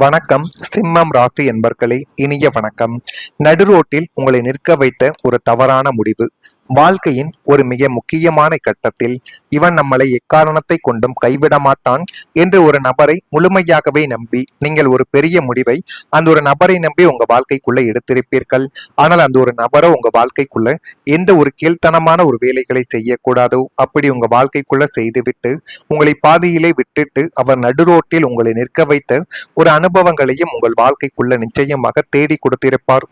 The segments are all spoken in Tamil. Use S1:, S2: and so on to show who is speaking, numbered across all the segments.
S1: வணக்கம். சிம்மம் ராசி என்பர்களே, இனிய வணக்கம். நடுரோட்டில் உங்களை நிற்க வைத்த ஒரு தவறான முடிவு வாழ்க்கையின் ஒரு மிக முக்கியமான கட்டத்தில் இவன் நம்மளை எக்காரணத்தை கொண்டும் கைவிட மாட்டான் என்று ஒரு நபரை முழுமையாகவே நம்பி நீங்கள் ஒரு பெரிய முடிவை அந்த ஒரு நபரை நம்பி உங்க வாழ்க்கைக்குள்ள எடுத்திருப்பீர்கள். ஆனால் அந்த ஒரு நபரோ உங்க வாழ்க்கைக்குள்ள எந்த ஒரு கீழ்த்தனமான ஒரு வேலைகளை செய்யக்கூடாதோ அப்படி உங்க வாழ்க்கைக்குள்ள செய்துவிட்டு உங்களை பாதியிலே விட்டுட்டு அவர் நடுரோட்டில் உங்களை நிற்க வைத்த ஒரு அனுபவங்களையும் உங்கள் வாழ்க்கைக்குள்ள நிச்சயமாக தேடி கொடுத்திருப்பார்.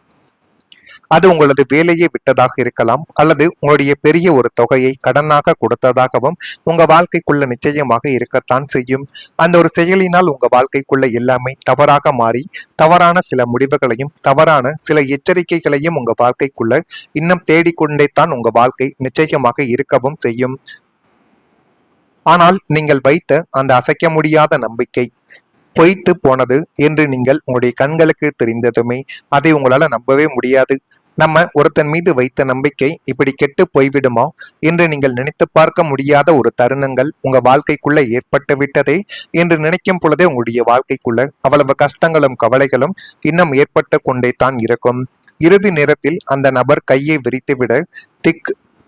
S1: அது உங்களது வேலையை விட்டதாக இருக்கலாம், அல்லது உங்களுடைய பெரிய ஒரு தொகையை கடனாக கொடுத்ததாகவும் உங்க வாழ்க்கைக்குள்ள நிச்சயமாக இருக்கத்தான் செய்யும். அந்த ஒரு செயலினால் உங்க வாழ்க்கைக்குள்ள எல்லாமே தவறாக மாறி தவறான சில முடிவுகளையும் தவறான சில எச்சரிக்கைகளையும் உங்க வாழ்க்கைக்குள்ள இன்னும் தேடிக்கொண்டே தான் உங்க வாழ்க்கை நிச்சயமாக இருக்கவும் செய்யும். ஆனால் நீங்கள் வைத்த அந்த அசைக்க முடியாத நம்பிக்கை பொய்த்து போனது என்று நீங்கள் உங்களுடைய கண்களுக்கு தெரிந்ததுமே அதை உங்களால நம்பவே முடியாது. நம்ம ஒருத்தன் மீது வைத்த நம்பிக்கை இப்படி கெட்டு போய்விடுமா என்று நீங்கள் நினைத்து பார்க்க முடியாத ஒரு தருணங்கள் உங்க வாழ்க்கைக்குள்ள ஏற்பட்டு விட்டதே என்று நினைக்கும் பொழுதே உங்களுடைய வாழ்க்கைக்குள்ள அவ்வளவு கஷ்டங்களும் கவலைகளும் இன்னும் ஏற்பட்டு கொண்டே தான் இருக்கும். இறுதி நேரத்தில் அந்த நபர் கையை விரித்துவிட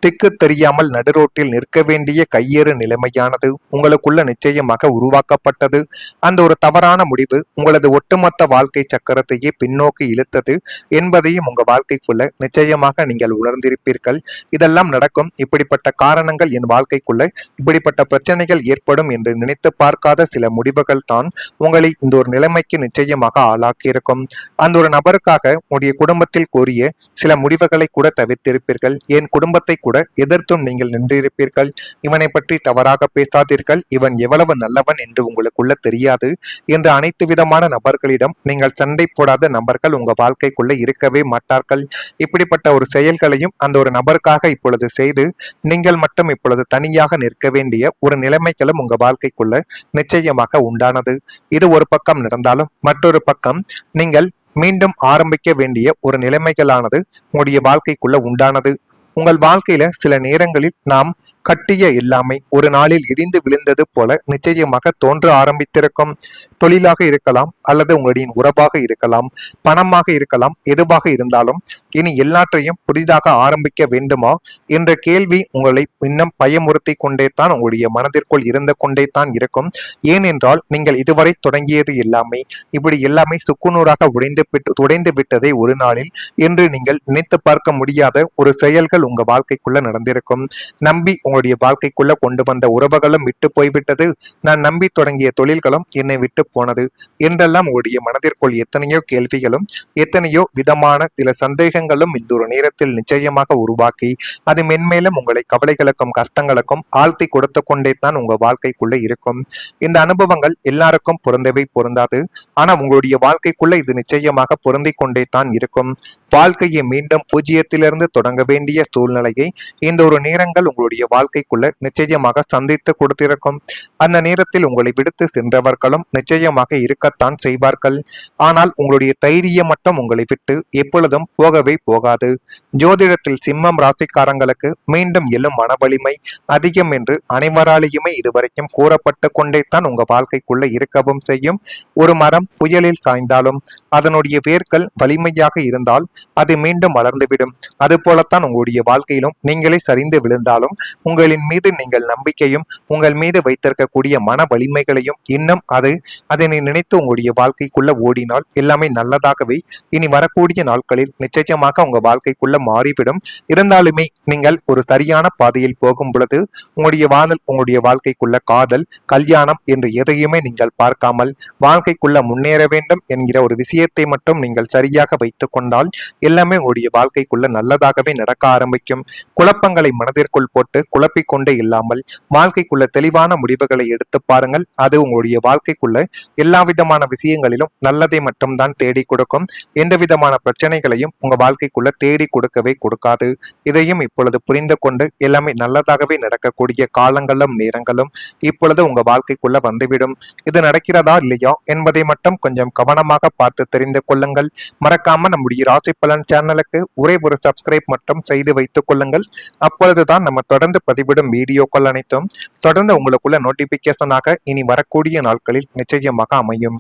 S1: திக்கு தெரியாமல் நடுரோட்டில் நிற்க வேண்டிய கையேறு நிலைமையானது உங்களுக்குள்ள நிச்சயமாக உருவாக்கப்பட்டது. அந்த ஒரு தவறான முடிவு உங்களது ஒட்டுமொத்த வாழ்க்கை சக்கரத்தையே பின்னோக்கி இழுத்தது என்பதையும் உங்க வாழ்க்கைக்குள்ள நிச்சயமாக நீங்கள் உணர்ந்திருப்பீர்கள். இதெல்லாம் நடக்கும், இப்படிப்பட்ட காரணங்கள் என் வாழ்க்கைக்குள்ள இப்படிப்பட்ட பிரச்சனைகள் ஏற்படும் என்று நினைத்து பார்க்காத சில முடிவுகள் தான் உங்களை இந்த ஒரு நிலைமைக்கு நிச்சயமாக ஆளாக்கியிருக்கும். அந்த ஒரு நபருக்காக உடைய குடும்பத்தில் கூறிய சில முடிவுகளை கூட தவிர்த்திருப்பீர்கள். என் குடும்பத்தை கூட எதிர்த்தும் நீங்கள் நின்றிருப்பீர்கள். இவனை பற்றி தவறாக பேசாதீர்கள், இவன் எவ்வளவு நல்லவன் என்று உங்களுக்குள்ள தெரியாது என்று அனைத்து விதமான நபர்களிடம் நீங்கள் சண்டை போடாத நபர்கள் உங்க வாழ்க்கைக்குள்ள இருக்கவே மாட்டார்கள். இப்படிப்பட்ட ஒரு செயல்களையும் அந்த ஒரு நபருக்காக இப்பொழுது செய்து நீங்கள் மட்டும் இப்பொழுது தனியாக நிற்க வேண்டிய ஒரு நிலைமைகளும் உங்க வாழ்க்கைக்குள்ள நிச்சயமாக உண்டானது. இது ஒரு பக்கம் நடந்தாலும் மற்றொரு பக்கம் நீங்கள் மீண்டும் ஆரம்பிக்க வேண்டிய ஒரு நிலைமைகளானது உங்களுடைய வாழ்க்கைக்குள்ள உண்டானது. உங்கள் வாழ்க்கையில சில நேரங்களில் நாம் கட்டிய எல்லாமே ஒரு நாளில் இடிந்து விழுந்தது போல நிச்சயமாக தோன்ற ஆரம்பித்திருக்கும். தொழிலாக இருக்கலாம், அல்லது உங்களுடைய உறவாக இருக்கலாம், பணமாக இருக்கலாம், எதுவாக இருந்தாலும் இனி எல்லாற்றையும் புதிதாக ஆரம்பிக்க வேண்டுமா என்ற கேள்வி உங்களை இன்னும் பயமுறுத்தி கொண்டே தான் உங்களுடைய மனதிற்குள் இருந்து கொண்டே தான் இருக்கும். ஏனென்றால் நீங்கள் இதுவரை தொடங்கியது எல்லாமே இப்படி எல்லாமே சுக்குநூறாக உடைந்து விட்டதே ஒரு நாளில் என்று நீங்கள் நினைத்து பார்க்க முடியாத ஒரு செயல்கள் உங்க வாழ்க்கைக்குள்ள நடந்திருக்கும். நம்பி உங்களுடைய வாழ்க்கைக்குள்ள கொண்டு வந்த உறவுகளும் விட்டு போய்விட்டது, நான் நம்பி தொடங்கிய தொழில்களும் என்னை விட்டு போனது என்றெல்லாம் உங்களுடைய மனதிற்குள் எத்தனையோ கேள்விகளும் எத்தனையோ விதமான சில சந்தேகங்களும் இந்த ஒரு நேரத்தில் நிச்சயமாக உருவாக்கி அது மென்மேலும் உங்களை கவலைகளுக்கும் கஷ்டங்களுக்கும் ஆழ்த்தி கொடுத்து கொண்டே தான் உங்க வாழ்க்கைக்குள்ள இருக்கும். இந்த அனுபவங்கள் எல்லாருக்கும் பொருந்தவே பொருந்தாது, ஆனா உங்களுடைய வாழ்க்கைக்குள்ள இது நிச்சயமாக பொருந்தி கொண்டே தான் இருக்கும். வாழ்க்கையை மீண்டும் பூஜ்ஜியத்திலிருந்து தொடங்க வேண்டிய சூழ்நிலையை இந்த ஒரு நேரங்கள் உங்களுடைய வாழ்க்கைக்குள்ள நிச்சயமாக சந்தித்து கொடுத்திருக்கும். அந்த நேரத்தில் உங்களை விடுத்து சென்றவர்களும் நிச்சயமாக இருக்கத்தான் செய்வார்கள். ஆனால் உங்களுடைய தைரியம் மட்டும் உங்களை விட்டு எப்பொழுதும் போகவே போகாது. ஜோதிடத்தில் சிம்மம் ராசிக்காரங்களுக்கு மீண்டும் எழும் மன வலிமை அதிகம் என்று அனைவராலேயுமே இதுவரைக்கும் கூறப்பட்டு கொண்டே தான் உங்க வாழ்க்கைக்குள்ள இருக்கவும் செய்யும். ஒரு மரம் புயலில் சாய்ந்தாலும் அதனுடைய வேர்கள் வலிமையாக இருந்தால் அது மீண்டும் வளர்ந்துவிடும். அது போலத்தான் உங்களுடைய வாழ்க்கையிலும் நீங்களே சரிந்து விழுந்தாலும் உங்களின் மீது நீங்கள் நம்பிக்கையும் உங்கள் மீது வைத்திருக்கக்கூடிய மன வலிமைகளையும் இன்னும் அதனை நினைத்து உங்களுடைய வாழ்க்கைக்குள்ள ஓடினால் எல்லாமே நல்லதாகவே இனி வரக்கூடிய நாட்களில் நிச்சயமாக உங்க வாழ்க்கைக்குள்ள மாறிவிடும். இருந்தாலுமே நீங்கள் ஒரு சரியான பாதையில் போகும் பொழுது உங்களுடைய வாழ்க்கைக்குள்ள காதல், கல்யாணம் என்று எதையுமே நீங்கள் பார்க்காமல் வாழ்க்கைக்குள்ள முன்னேற வேண்டும் என்கிற ஒரு விஷயத்தை மட்டும் நீங்கள் சரியாக வைத்துக் கொண்டால் எல்லாமே உங்களுடைய வாழ்க்கைக்குள்ள நல்லதாகவே நடக்க ஆரம்பிக்கும். குழப்பங்களை மனதிற்குள் போட்டு குழப்பிக்கொண்டே இல்லாமல் வாழ்க்கைக்குள்ள தெளிவான முடிவுகளை எடுத்து பாருங்கள். அது உங்களுடைய வாழ்க்கைக்குள்ள எல்லா விதமான விஷயங்களிலும் நல்லதை மட்டும்தான் தேடி கொடுக்கும். எந்த விதமான பிரச்சனைகளையும் உங்க வாழ்க்கைக்குள்ள தேடி கொடுக்கவே கொடுக்காது. இதையும் இப்பொழுது புரிந்து கொண்டு எல்லாமே நல்லதாகவே நடக்கக்கூடிய காலங்களும் நேரங்களும் இப்பொழுது உங்க வாழ்க்கைக்குள்ள வந்துவிடும். இது நடக்கிறதா இல்லையா என்பதை மட்டும் கொஞ்சம் கவனமாக பார்த்து தெரிந்து கொள்ளுங்கள். மறக்காம நம்முடைய ராசி பலன் சேனலுக்கு ஒரே ஒரு சப்ஸ்கிரைப் மட்டும் செய்து வைத்துக் கொள்ளுங்கள். அப்பொழுதுதான் நம்ம தொடர்ந்து பதிவிடும் வீடியோக்கள் அனைத்தும் தொடர்ந்து உங்களுக்குள்ள நோட்டிபிகேஷனாக இனி வரக்கூடிய நாட்களில் நிச்சயமாக அமையும்.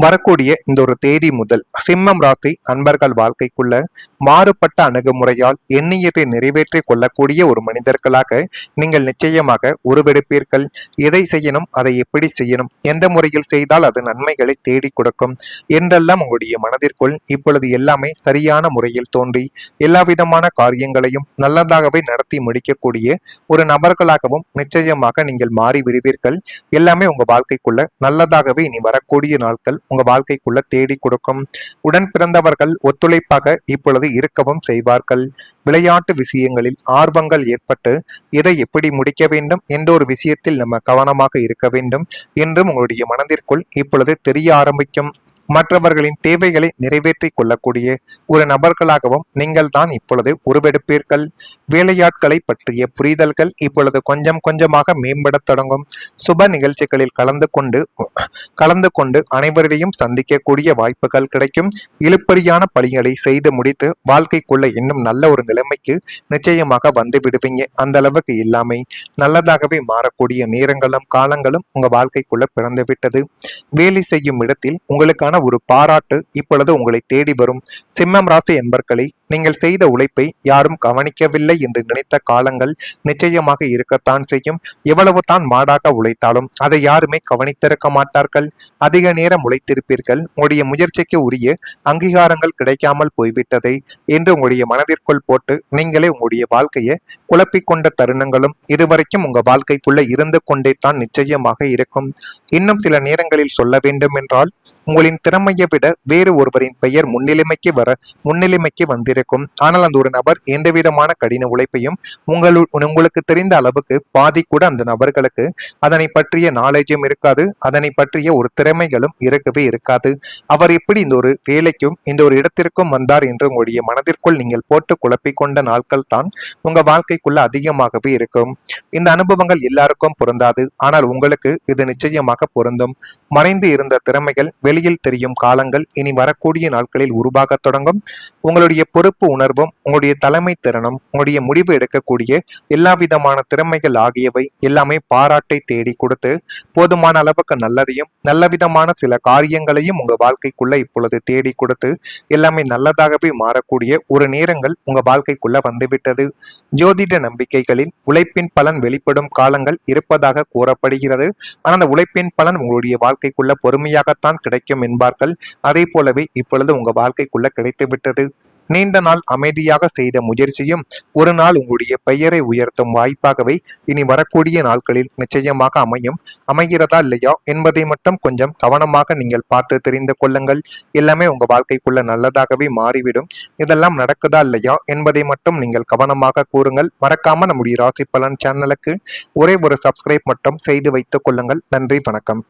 S1: வரக்கூடிய இந்த ஒரு தேதி முதல் சிம்மம் ராசி அன்பர்கள் வாழ்க்கைக்குள்ள மாறுபட்ட அணுகுமுறையால் எண்ணியதை நிறைவேற்றிக் கொள்ளக்கூடிய ஒரு மனிதர்களாக நீங்கள் நிச்சயமாக உருவெடுப்பீர்கள். எதை செய்யணும், அதை எப்படி செய்யணும், எந்த முறையில் செய்தால் அது நன்மைகளை தேடி கொடுக்கும் என்றெல்லாம் உங்களுடைய மனதிற்குள் இப்பொழுது எல்லாமே சரியான முறையில் தோன்றி எல்லா விதமான காரியங்களையும் நல்லதாகவே நடத்தி முடிக்கக்கூடிய ஒரு நபர்களாகவும் நிச்சயமாக நீங்கள் மாறி விடுவீர்கள். எல்லாமே உங்க வாழ்க்கைக்குள்ள நல்லதாகவே இனி வரக்கூடிய நாட்கள் உங்க வாழ்க்கைக்குள்ள தேடி கொடுக்கும். உடன் பிறந்தவர்கள் ஒத்துழைப்பாக இப்பொழுது இருக்கவும் செய்வார்கள். விளையாட்டு விஷயங்களில் ஆர்வங்கள் ஏற்பட்டு இதை எப்படி முடிக்க வேண்டும் என்ற ஒரு விஷயத்தில் நம்ம கவனமாக இருக்க வேண்டும் என்றும் உங்களுடைய மனதிற்குள் இப்பொழுது தெரிய ஆரம்பிக்கும். மற்றவர்களின் தேவைகளை நிறைவேற்றிக் கொள்ளக்கூடிய ஒரு நபர்களாகவும் நீங்கள் தான் இப்பொழுது உருவெடுப்பீர்கள். வேலையாட்களை பற்றிய புரிதல்கள் இப்பொழுது கொஞ்சம் கொஞ்சமாக மேம்படத் தொடங்கும். சுப நிகழ்ச்சிகளில் கலந்து கொண்டு அனைவரையும் சந்திக்கக்கூடிய வாய்ப்புகள் கிடைக்கும். இழுப்பறியான பணிகளை செய்து முடித்து வாழ்க்கைக்குள்ள இன்னும் நல்ல ஒரு நிலைமைக்கு நிச்சயமாக வந்து விடுவீங்க. அந்த அளவுக்கு இல்லாமை நல்லதாகவே மாறக்கூடிய நேரங்களும் காலங்களும் உங்க வாழ்க்கைக்குள்ள பிறந்து விட்டது. வேலை செய்யும் இடத்தில் உங்களுக்கான ஒரு பாராட்டு இப்பொழுது உங்களை தேடி வரும். சிம்மம் ராசி என்பர்களை நீங்கள் செய்த உழைப்பை யாரும் கவனிக்கவில்லை என்று நினைத்த காலங்கள் நிச்சயமாக இருக்கத்தான் செய்யும். எவ்வளவு தான் மாடாக உழைத்தாலும் அதை யாருமே கவனித்திருக்க மாட்டார்கள். அதிக நேரம் உழைத்திருப்பீர்கள். உங்களுடைய முயற்சிக்கு உரிய அங்கீகாரங்கள் கிடைக்காமல் போய்விட்டதை என்று உங்களுடைய மனதிற்குள் போட்டு நீங்களே உங்களுடைய வாழ்க்கையை குழப்பிக்கொண்ட தருணங்களும் இதுவரைக்கும் உங்க வாழ்க்கைக்குள்ள இருந்து கொண்டே தான் நிச்சயமாக இருக்கும். இன்னும் சில நேரங்களில் சொல்ல வேண்டும் என்றால் உங்களின் திறமையை விட வேறு ஒருவரின் பெயர் முன்னிலைமைக்கு வந்திருக்கும். ஆனால் அந்த ஒரு நபர் எந்த விதமான கடின உழைப்பையும் உங்களுக்கு தெரிந்த அளவுக்கு பாதி கூட அந்த நபர்களுக்கு அதனை பற்றிய நாலேஜும் இருக்காது, அதனை பற்றிய ஒரு திறமைகளும் இருக்கவே இருக்காது. அவர் எப்படி இந்த ஒரு வேலைக்கும் இந்த ஒரு இடத்திற்கும் வந்தார் என்று உங்களுடைய மனதிற்குள் நீங்கள் போட்டு குழப்பிக்கொண்ட நாட்கள் தான் உங்க வாழ்க்கைக்குள்ள அதிகமாகவே இருக்கும். இந்த அனுபவங்கள் எல்லாருக்கும் பொருந்தாது, ஆனால் உங்களுக்கு இது நிச்சயமாக பொருந்தும். மறைந்து இருந்த திறமைகள் வெளியில் தெரியும் காலங்கள் இனி வரக்கூடிய நாட்களில் உருவாக தொடங்கும். உங்களுடைய பொறுப்பு உணர்வும் உங்களுடைய தலைமை திறனும் உங்களுடைய முடிவு எடுக்கக்கூடிய எல்லா விதமான திறமைகள் ஆகியவை எல்லாமே பாராட்டை தேடி கொடுத்து போதுமான அளவுக்கு நல்லதையும் நல்ல விதமான சில காரியங்களையும் உங்க வாழ்க்கைக்குள்ள இப்பொழுது தேடி கொடுத்து எல்லாமே நல்லதாகவே மாறக்கூடிய ஒரு நேரங்கள் உங்க வாழ்க்கைக்குள்ள வந்துவிட்டது. ஜோதிட நம்பிக்கைகளில் உழைப்பின் பலன் வெளிப்படும் காலங்கள் இருப்பதாக கூறப்படுகிறது. ஆனால் அந்த உழைப்பின் பலன் உங்களுடைய வாழ்க்கைக்குள்ள பொறுமையாகத்தான் கிடைக்கும் என்பார்கள். அதே போலவே இப்பொழுது உங்க வாழ்க்கைக்குள்ள கிடைத்துவிட்டது. நீண்ட நாள் அமைதியாக செய்த முயற்சியும் ஒரு நாள் உங்களுடைய பெயரை உயர்த்தும் வாய்ப்பாகவே இனி வரக்கூடிய நாட்களில் நிச்சயமாக அமைகிறதா இல்லையா என்பதை மட்டும் கொஞ்சம் கவனமாக நீங்கள் பார்த்து தெரிந்து கொள்ளுங்கள். எல்லாமே உங்க வாழ்க்கைக்குள்ள நல்லதாகவே மாறிவிடும். இதெல்லாம் நடக்குதா இல்லையா என்பதை மட்டும் நீங்கள் கவனமாக கூறுங்கள். மறக்காம நம்முடைய ராசி பலன் சேனலுக்கு ஒரே ஒரு சப்ஸ்கிரைப் மட்டும் செய்து வைத்துக் கொள்ளுங்கள். நன்றி, வணக்கம்.